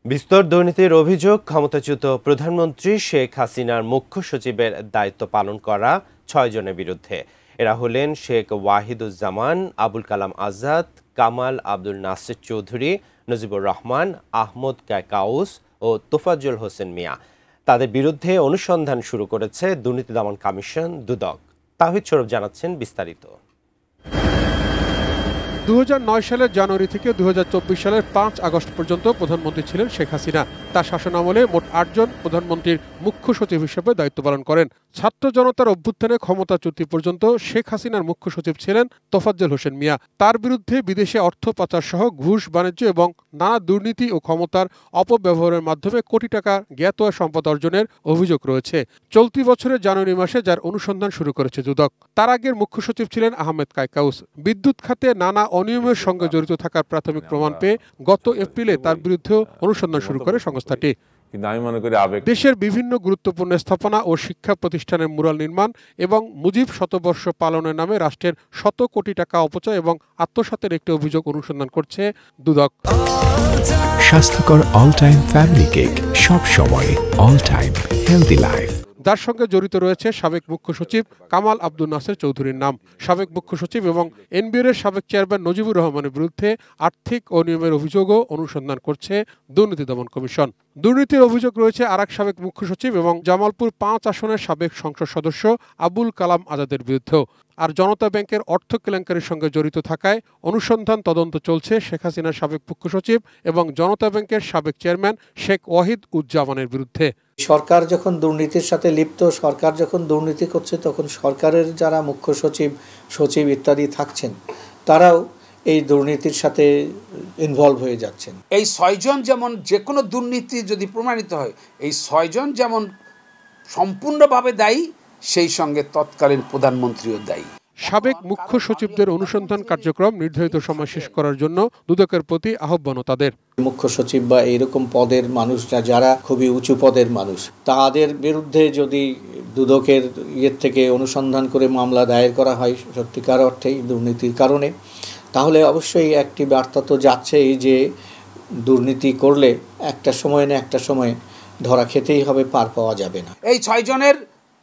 বিস্তর দুর্নীতির অভিযোগ ক্ষমতাচ্যুত প্রধানমন্ত্রী শেখ হাসিনার মুখ্য সচিবের দায়িত্ব পালন করা ৬ জনের বিরুদ্ধে। এরা হলেন শেখ ওয়াহিদুজ্জামান, আবুল কালাম আজাদ, কামাল আব্দুল নাসির চৌধুরী, নজিবুর রহমান, আহমদ কায়কাউস ও তোফাজ্জল হোসেন মিয়া। তাদের বিরুদ্ধে অনুসন্ধান শুরু করেছে দুর্নীতি দমন কমিশন দুদক। তাহিদ সৌরভ জানাচ্ছেন বিস্তারিত। ২০০৯ সালের জানুয়ারি থেকে ২০২৪ সালের ৫ আগস্ট পর্যন্ত প্রধানমন্ত্রী ছিলেন শেখ হাসিনা। তার শাসনামলে মোট ৮ জন প্রধানমন্ত্রীর মুখ্য সচিব হিসেবে দায়িত্ব পালন করেন। ছাত্র জনতার অভ্যুত্থানে ক্ষমতাচ্যুতি পর্যন্ত শেখ হাসিনার মুখ্য সচিব ছিলেন তোফাজ্জল হোসেন মিয়া। তার বিরুদ্ধে বিদেশে অর্থ পাচার সহ ঘুষ, বাণিজ্য এবং নানা দুর্নীতি ও ক্ষমতার অপব্যবহারের মাধ্যমে কোটি টাকা জ্ঞাত সম্পদ অর্জনের অভিযোগ রয়েছে। চলতি বছরের জানুয়ারি মাসে যার অনুসন্ধান শুরু করেছে দুদক। তার আগের মুখ্য সচিব ছিলেন আহমেদ কায়কাউস। বিদ্যুৎ খাতে নানা অনিয়মের সঙ্গে জড়িত থাকার প্রাথমিক প্রমাণ পেয়ে গত এপ্রিলে তার বিরুদ্ধে অনুসন্ধান শুরু করে সংস্থাটি। দেশের বিভিন্ন গুরুত্বপূর্ণ স্থাপনা ও শিক্ষা প্রতিষ্ঠানের মুরাল নির্মাণ এবং মুজিব শতবর্ষ পালনের নামে রাষ্ট্রের শত কোটি টাকা অপচয় এবং আত্মসাতের একটি অভিযোগ অনুসন্ধান করছে দুদক। স্বাস্থ্যকর অল টাইম ফ্যামিলি কেক, সব সময় অল টাইম হেলদি লাইফ। যার সঙ্গে জড়িত রয়েছে সাবেক মুখ্য সচিব কামাল আব্দুল নাসির চৌধুরীর নাম। সাবেক মুখ্য সচিব এবং এনবিআর সাবেক চেয়ারম্যান নজিবুর রহমানের বিরুদ্ধে আর্থিক অনিয়মের অভিযোগও অনুসন্ধান করছে দুর্নীতি দমন কমিশন। দুর্নীতির অভিযোগ রয়েছে আরেক সাবেক মুখ্য সচিব এবং জামালপুর ৫ আসনের সাবেক সংসদ সদস্য আবুল কালাম আজাদের বিরুদ্ধেও। আর জনতা ব্যাংকের অর্থ কেলেঙ্কারির সঙ্গে জড়িত থাকায় অনুসন্ধান তদন্ত চলছে শেখ হাসিনার সাবেক মুখ্য সচিব এবং জনতা ব্যাংকের সাবেক চেয়ারম্যান শেখ ওয়াহিদুজ্জামানের বিরুদ্ধে। সরকার যখন দুর্নীতির সাথে লিপ্ত, সরকার যখন দুর্নীতি করছে, তখন সরকারের যারা মুখ্য সচিব, সচিব ইত্যাদি থাকছেন, তারাও এই দুর্নীতির সাথে ইনভলভ হয়ে যাচ্ছেন। এই ৬ জন যেমন যে কোনো দুর্নীতি যদি প্রমাণিত হয়, এই ৬ জন যেমন সম্পূর্ণভাবে দায়ী, সেই সঙ্গে তৎকালীন প্রধানমন্ত্রীও দায়ী। সাবেক মুখ্য সচিবদের অনুসন্ধান কার্যক্রম নির্ধারিত সময় শেষ করার জন্য দুদকের প্রতি আহ্বানও তাদের। মুখ্য সচিব বা এইরকম পদের মানুষরা যারা খুবই উঁচু পদের মানুষ, তাদের বিরুদ্ধে যদি দুদকের থেকে অনুসন্ধান করে মামলা দায়ের করা হয় সত্যিকার অর্থেই দুর্নীতির কারণে, তাহলে অবশ্যই একটি বার্তা তো যাচ্ছেই যে দুর্নীতি করলে একটা সময় না একটা সময় ধরা খেতেই হবে, পার পাওয়া যাবে না। এই ৬ জনের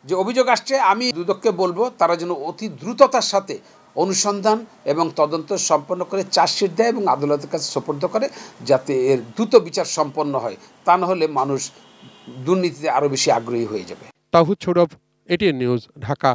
যে অভিযোগ আসছে, আমি দুদককে বলবো তারা যেন অতি দ্রুততার সাথে অনুসন্ধান এবং তদন্ত সম্পন্ন করে চার্জশিট দেয় এবং আদালতের কাছে সোপর্দ করে, যাতে এর দ্রুত বিচার সম্পন্ন হয়। তা না হলে মানুষ দুর্নীতিতে আরও বেশি আগ্রহী হয়ে যাবে। তাহিদ সৌরভ, এটিএন নিউজ, ঢাকা।